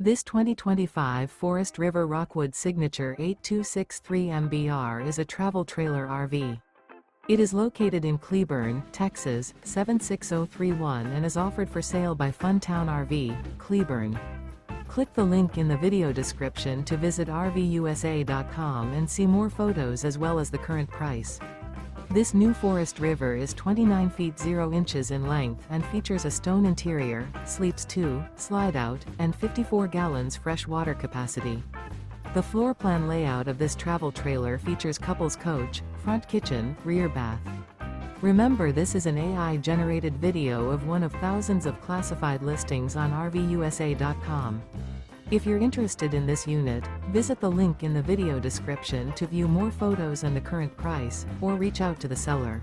This 2025 Forest River Rockwood Signature 8263 MBR is a travel trailer RV. It is located in Cleburne, Texas, 76031 and is offered for sale by Funtown RV, Cleburne. Click the link in the video description to visit RVUSA.com and see more photos as well as the current price. This new Forest River is 29 feet 0 inches in length and features a stone interior, sleeps 2, slide-out, and 54 gallons fresh water capacity. The floor plan layout of this travel trailer features couples coach, front kitchen, rear bath. Remember, this is an AI-generated video of one of thousands of classified listings on RVUSA.com. If you're interested in this unit, visit the link in the video description to view more photos and the current price, or reach out to the seller.